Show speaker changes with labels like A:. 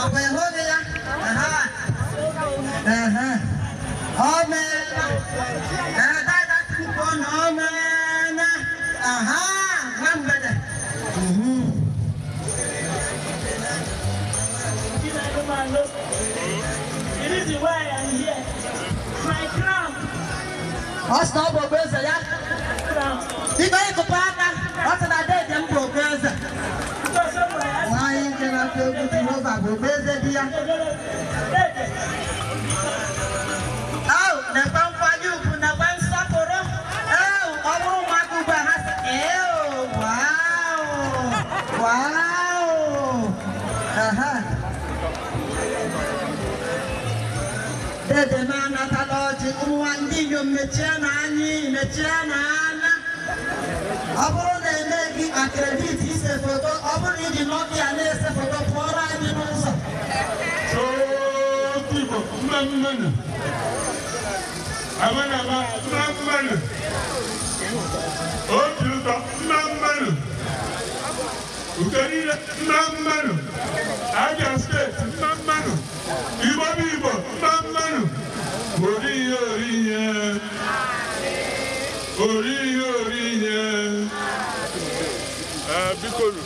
A: Apa yang mau dia?
B: It is why I'm here. My crown.
A: What's not progressive, yeah? You go to Pata. What's that day? Them progressive. Why can I feel good to know about progressive here? Oh, the pump for you, put the one supper. Oh, my Cuba has. Oh, wow. Dede mana kaloji umwandi yumechana ani mechana ana. Aburo ne megi accredit ise photo. Aburo ni dinoki ane ise photo pora ni nusa.
C: So tipo mamana. Amana mamana. Oh tipo mamana. Ukanina mamana. Aja state mamana. Ibo mamanu oriye bikolu